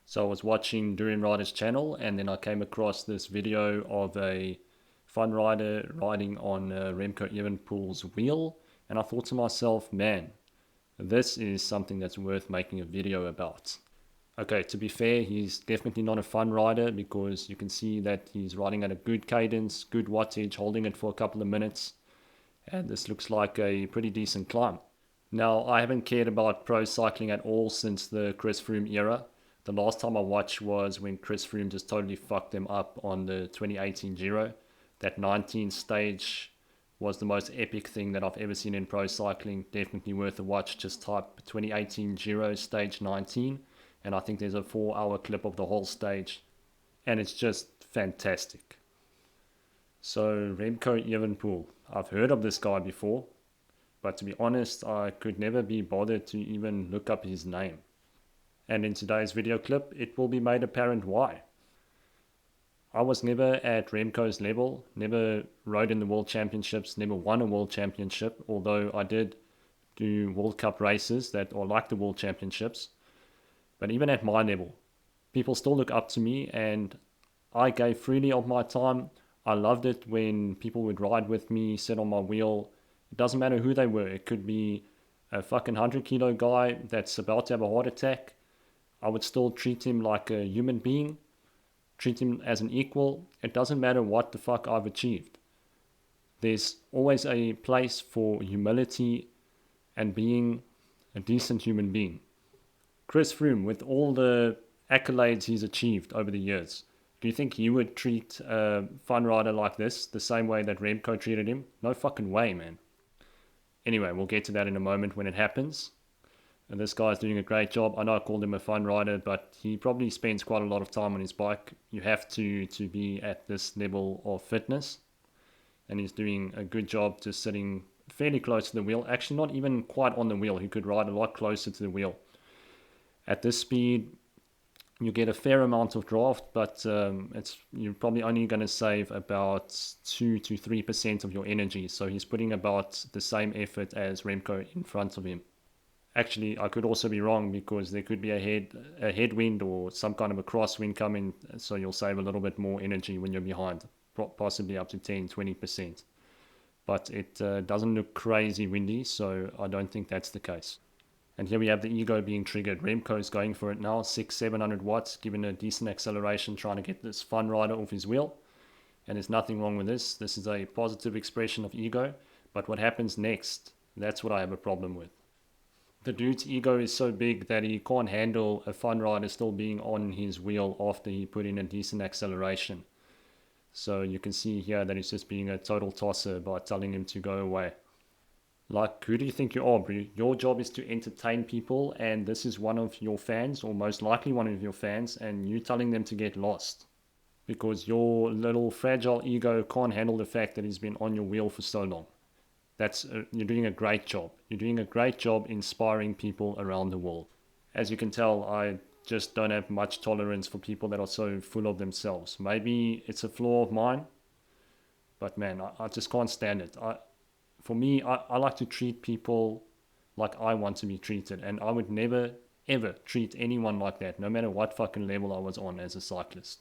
So I was watching Durin Rider's channel, and then I came across this video of a fun rider riding on Remco Evenepoel's wheel, and I thought to myself, man, this is something that's worth making a video about. Okay, to be fair, he's definitely not a fun rider because you can see that he's riding at a good cadence, good wattage, holding it for a couple of minutes, and this looks like a pretty decent climb. Now, I haven't cared about pro cycling at all since the Chris Froome era. The last time I watched was when Chris Froome just totally fucked them up on the 2018 Giro. That 19th stage was the most epic thing that I've ever seen in pro cycling. Definitely worth a watch. Just type 2018 Giro stage 19, and I think there's a 4 hour clip of the whole stage, and it's just fantastic. So, Remco Evenepoel. I've heard of this guy before, but to be honest, I could never be bothered to even look up his name. And in today's video clip, it will be made apparent why. I was never at Remco's level, never rode in the World Championships, never won a World Championship, although I did do World Cup races that are like the World Championships. But even at my level, people still look up to me, and I gave freely of my time. I loved it when people would ride with me, sit on my wheel. It doesn't matter who they were. It could be a fucking 100 kilo guy that's about to have a heart attack. I would still treat him like a human being, treat him as an equal. It doesn't matter what the fuck I've achieved. There's always a place for humility and being a decent human being. Chris Froome, with all the accolades he's achieved over the years, do you think he would treat a fun rider like this the same way that Remco treated him? No fucking way, man. Anyway, we'll get to that in a moment when it happens. And this guy's doing a great job. I know I called him a fun rider, but he probably spends quite a lot of time on his bike. You have to be at this level of fitness. And he's doing a good job just sitting fairly close to the wheel. Actually, not even quite on the wheel. He could ride a lot closer to the wheel. At this speed, you get a fair amount of draft, but you're probably only going to save about 2 to 3% of your energy. So he's putting about the same effort as Remco in front of him. Actually, I could also be wrong because there could be a headwind or some kind of a crosswind coming, so you'll save a little bit more energy when you're behind, possibly up to 10-20%. But it doesn't look crazy windy, so I don't think that's the case. And here we have the ego being triggered. Remco is going for it now, 600-700 watts, giving a decent acceleration, trying to get this fun rider off his wheel. And there's nothing wrong with this. This is a positive expression of ego. But what happens next, that's what I have a problem with. The dude's ego is so big that he can't handle a fun rider still being on his wheel after he put in a decent acceleration. So you can see here that he's just being a total tosser by telling him to go away. Like, who do you think you are, bro? Your job is to entertain people, and this is one of your fans, or most likely one of your fans, and you telling them to get lost. Because your little fragile ego can't handle the fact that he's been on your wheel for so long. You're doing a great job. You're doing a great job inspiring people around the world. As you can tell, I just don't have much tolerance for people that are so full of themselves. Maybe it's a flaw of mine, but man, I just can't stand it. For me, I like to treat people like I want to be treated, and I would never, ever treat anyone like that, no matter what fucking level I was on as a cyclist.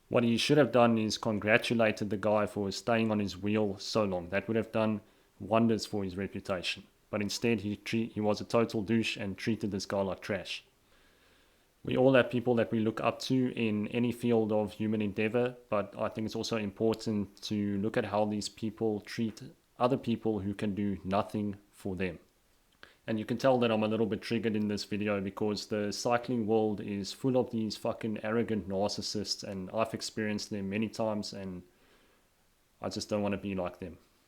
What he should have done is congratulated the guy for staying on his wheel so long. That would have done wonders for his reputation. But instead, he was a total douche and treated this guy like trash. We all have people that we look up to in any field of human endeavor, but I think it's also important to look at how these people treat other people who can do nothing for them. And you can tell that I'm a little bit triggered in this video because the cycling world is full of these fucking arrogant narcissists, and I've experienced them many times, and I just don't want to be like them.